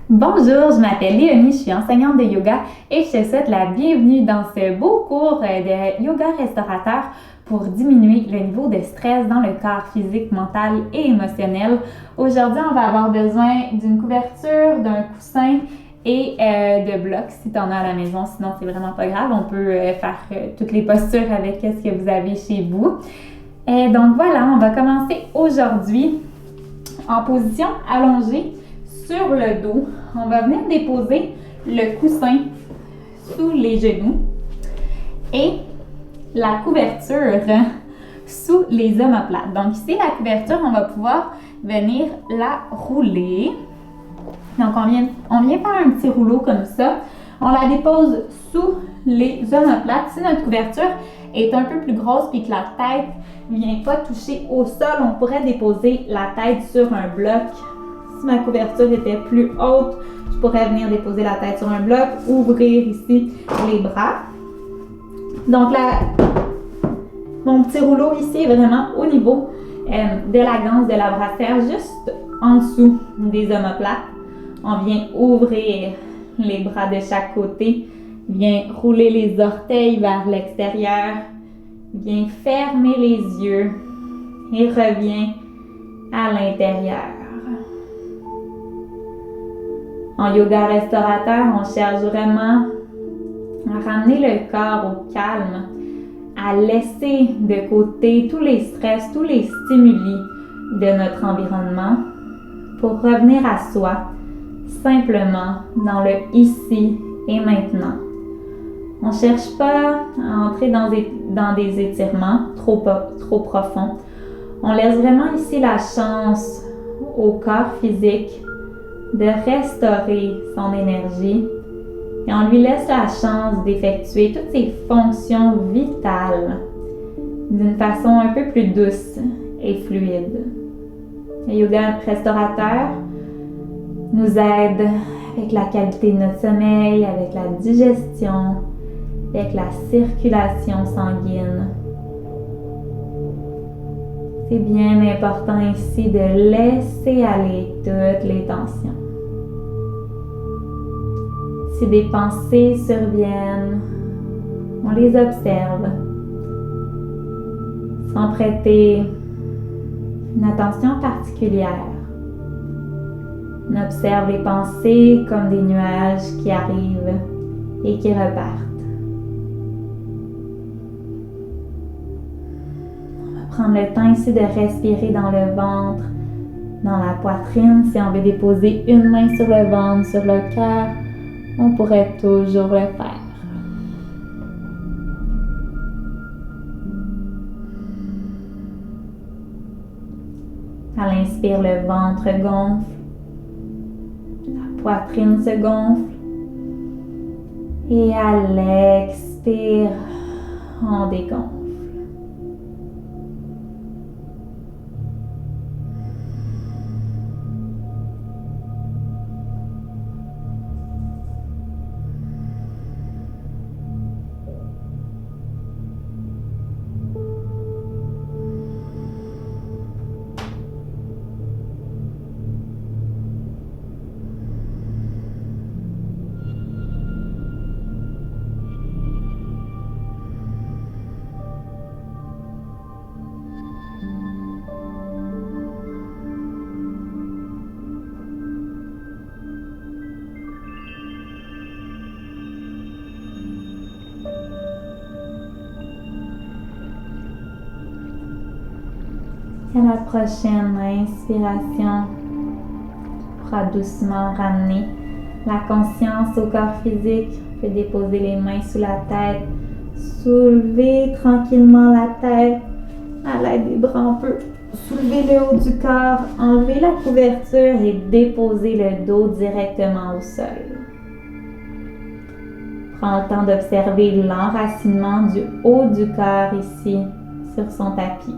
Bonjour, je m'appelle Léonie, je suis enseignante de yoga et je te souhaite la bienvenue dans ce beau cours de yoga restaurateur pour diminuer le niveau de stress dans le corps physique, mental et émotionnel. Aujourd'hui, on va avoir besoin d'une couverture, d'un coussin et de blocs si tu en as à la maison, sinon c'est vraiment pas grave, on peut faire toutes les postures avec ce que vous avez chez vous. Et donc voilà, on va commencer aujourd'hui en position allongée sur le dos. On va venir déposer le coussin sous les genoux et la couverture sous les omoplates. Donc ici, la couverture, on va pouvoir venir la rouler. Donc on vient faire un petit rouleau comme ça. On la dépose sous les omoplates. Si notre couverture est un peu plus grosse et que la tête ne vient pas toucher au sol, on pourrait déposer la tête sur un bloc. Si ma couverture était plus haute, je pourrais venir déposer la tête sur un bloc, ouvrir ici les bras. Donc mon petit rouleau ici est vraiment au niveau de la ganse de la brassière, juste en dessous des omoplates. On vient ouvrir les bras de chaque côté, vient rouler les orteils vers l'extérieur, vient fermer les yeux et revient à l'intérieur. En yoga restaurateur, on cherche vraiment à ramener le corps au calme, à laisser de côté tous les stress, tous les stimuli de notre environnement pour revenir à soi, simplement dans le ici et maintenant. On ne cherche pas à entrer dans des étirements trop profonds. On laisse vraiment ici la chance au corps physique de restaurer son énergie et on lui laisse la chance d'effectuer toutes ses fonctions vitales d'une façon un peu plus douce et fluide. Le yoga restaurateur nous aide avec la qualité de notre sommeil, avec la digestion, avec la circulation sanguine. C'est bien important ici de laisser aller toutes les tensions. Si des pensées surviennent, on les observe sans prêter une attention particulière. On observe les pensées comme des nuages qui arrivent et qui repartent. On va prendre le temps ici de respirer dans le ventre, dans la poitrine. Si on veut déposer une main sur le ventre, sur le cœur, on pourrait toujours le faire. À l'inspire, le ventre gonfle, la poitrine se gonfle et à l'expire, on dégonfle. À la prochaine inspiration, on pourra doucement ramener la conscience au corps physique. On peut déposer les mains sous la tête, soulever tranquillement la tête à l'aide des bras. On peut soulever le haut du corps, enlever la couverture et déposer le dos directement au sol. Prends le temps d'observer l'enracinement du haut du corps ici sur son tapis.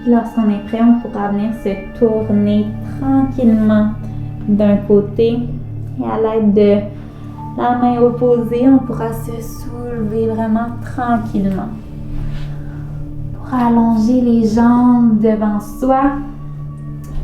Lorsqu'on est prêt, on pourra venir se tourner tranquillement d'un côté et à l'aide de la main opposée, on pourra se soulever vraiment tranquillement. Pour allonger les jambes devant soi.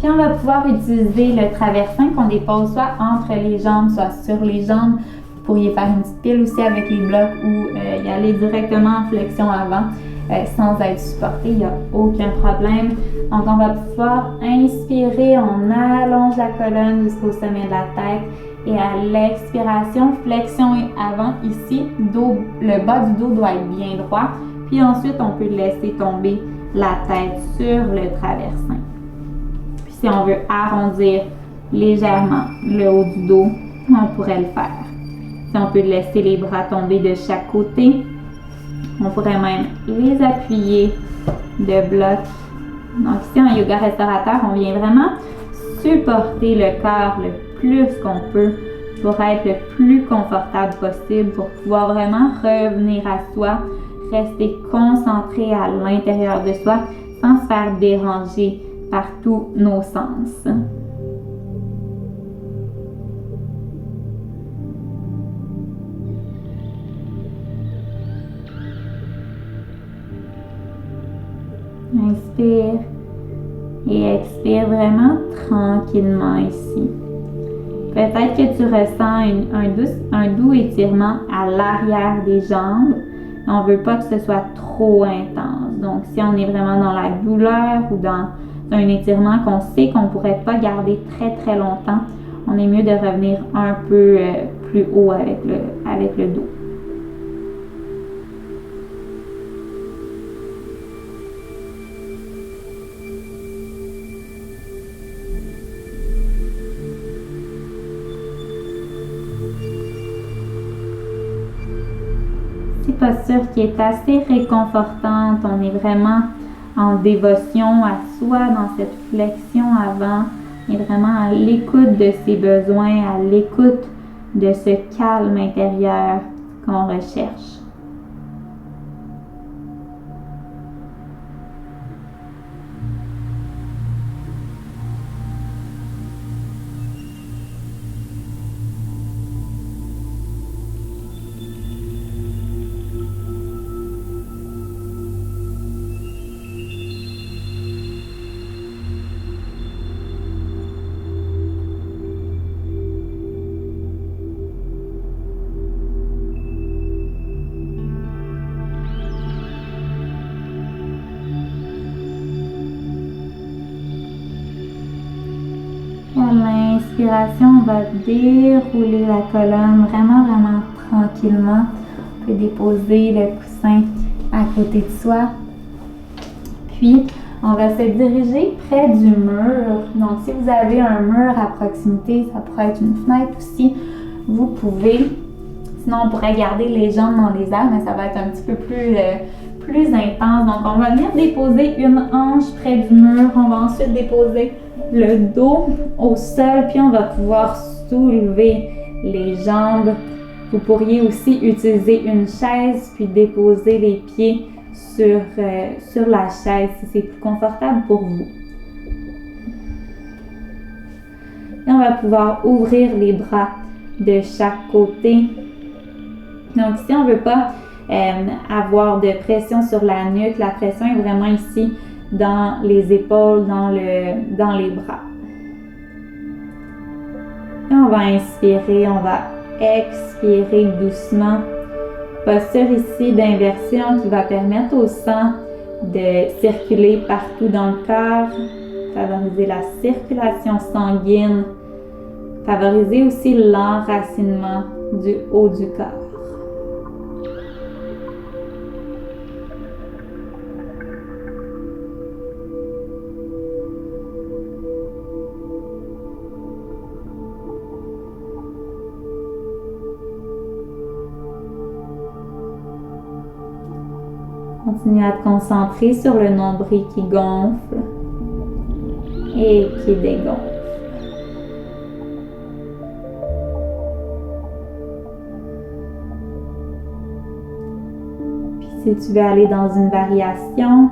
Puis on va pouvoir utiliser le traversin qu'on dépose soit entre les jambes, soit sur les jambes. Vous pourriez faire une petite pile aussi avec les blocs ou y aller directement en flexion avant sans être supporté, il n'y a aucun problème. Donc on va pouvoir inspirer, on allonge la colonne jusqu'au sommet de la tête et à l'expiration, flexion avant ici, le bas du dos doit être bien droit. Puis ensuite, on peut laisser tomber la tête sur le traversin. Puis si on veut arrondir légèrement le haut du dos, on pourrait le faire. Si on peut laisser les bras tomber de chaque côté, on pourrait même les appuyer de bloc. Donc ici, en yoga restaurateur, on vient vraiment supporter le corps le plus qu'on peut pour être le plus confortable possible, pour pouvoir vraiment revenir à soi, rester concentré à l'intérieur de soi sans se faire déranger par tous nos sens. Inspire et expire vraiment tranquillement ici. Peut-être que tu ressens un doux étirement à l'arrière des jambes. On ne veut pas que ce soit trop intense. Donc, si on est vraiment dans la douleur ou dans un étirement qu'on sait qu'on ne pourrait pas garder très très longtemps, on est mieux de revenir un peu plus haut avec le dos. Posture qui est assez réconfortante. On est vraiment en dévotion à soi dans cette flexion avant. On est vraiment à l'écoute de ses besoins, à l'écoute de ce calme intérieur qu'on recherche. À l'inspiration, on va dérouler la colonne vraiment tranquillement. On peut déposer le coussin à côté de soi. Puis, on va se diriger près du mur. Donc, si vous avez un mur à proximité, ça pourrait être une fenêtre aussi, vous pouvez. Sinon, on pourrait garder les jambes dans les airs, mais ça va être un petit peu plus intense. Donc, on va venir déposer une hanche près du mur. On va ensuite déposer le dos au sol, puis on va pouvoir soulever les jambes. Vous pourriez aussi utiliser une chaise, puis déposer les pieds sur la chaise si c'est plus confortable pour vous. Et on va pouvoir ouvrir les bras de chaque côté. Donc ici, on ne veut pas avoir de pression sur la nuque. La pression est vraiment ici dans les épaules, dans les bras. Et on va inspirer, on va expirer doucement. Posture ici d'inversion qui va permettre au sang de circuler partout dans le corps, favoriser la circulation sanguine, favoriser aussi l'enracinement du haut du corps. Continue à te concentrer sur le nombril qui gonfle et qui dégonfle. Puis si tu veux aller dans une variation,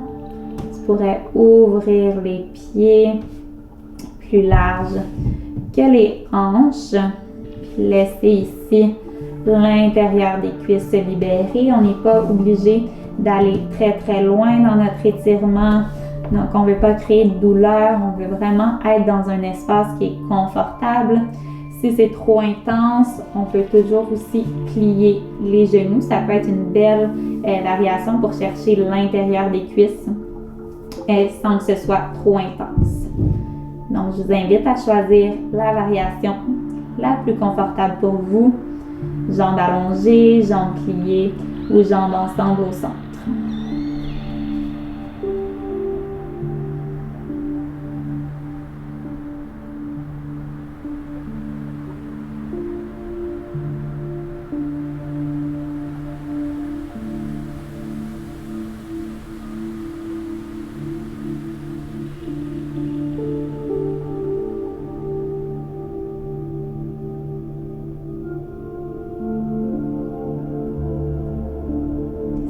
tu pourrais ouvrir les pieds plus larges que les hanches, puis laisser ici l'intérieur des cuisses se libérer. On n'est pas obligé d'aller très très loin dans notre étirement. Donc, on ne veut pas créer de douleur. On veut vraiment être dans un espace qui est confortable. Si c'est trop intense, on peut toujours aussi plier les genoux. Ça peut être une belle variation pour chercher l'intérieur des cuisses sans que ce soit trop intense. Donc, je vous invite à choisir la variation la plus confortable pour vous. Jambes allongées, jambes pliées ou jambes ensemble au centre.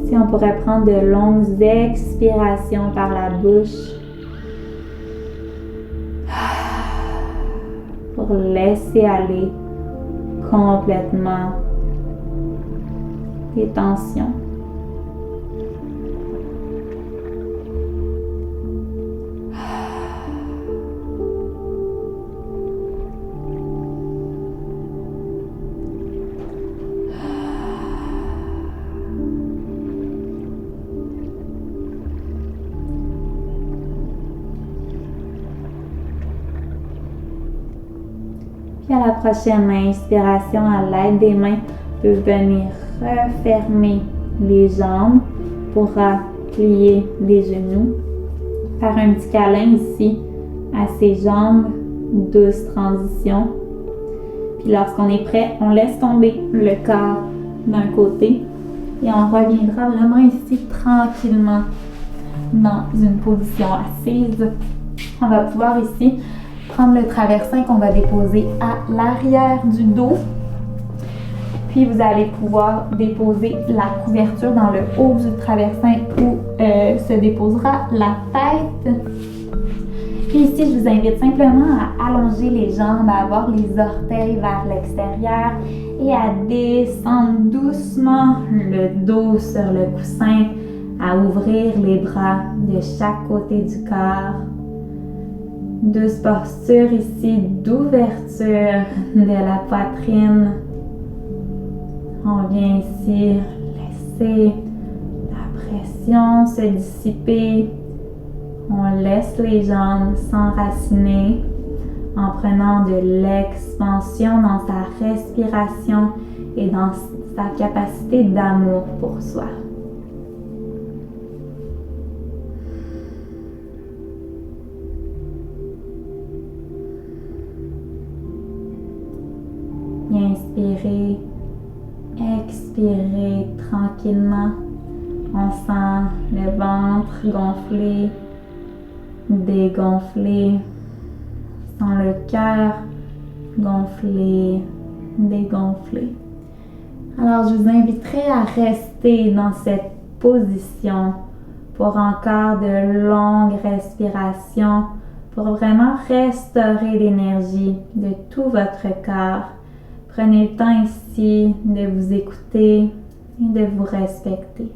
Si on pourrait prendre de longues expirations par la bouche pour laisser aller complètement les tensions. Puis à la prochaine inspiration, à l'aide des mains, on peut venir refermer les jambes pour plier les genoux. Faire un petit câlin ici à ses jambes, douce transition. Puis lorsqu'on est prêt, on laisse tomber le corps d'un côté et on reviendra vraiment ici tranquillement dans une position assise. On va pouvoir ici prendre le traversin qu'on va déposer à l'arrière du dos. Puis vous allez pouvoir déposer la couverture dans le haut du traversin où se déposera la tête. Puis ici, je vous invite simplement à allonger les jambes, à avoir les orteils vers l'extérieur et à descendre doucement le dos sur le coussin, à ouvrir les bras de chaque côté du corps. Douce posture ici d'ouverture de la poitrine. On vient ici laisser la pression se dissiper. On laisse les jambes s'enraciner en prenant de l'expansion dans sa respiration et dans sa capacité d'amour pour soi. Inspirez, expirez tranquillement. On sent le ventre gonfler, dégonfler. On sent le cœur gonfler, dégonfler. Alors, je vous inviterai à rester dans cette position pour encore de longues respirations pour vraiment restaurer l'énergie de tout votre corps. Prenez le temps ici de vous écouter et de vous respecter.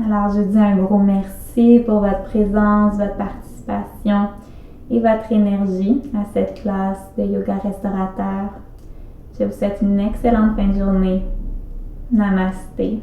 Alors, je dis un gros merci pour votre présence, votre participation et votre énergie à cette classe de yoga restaurateur. Je vous souhaite une excellente fin de journée. Namasté.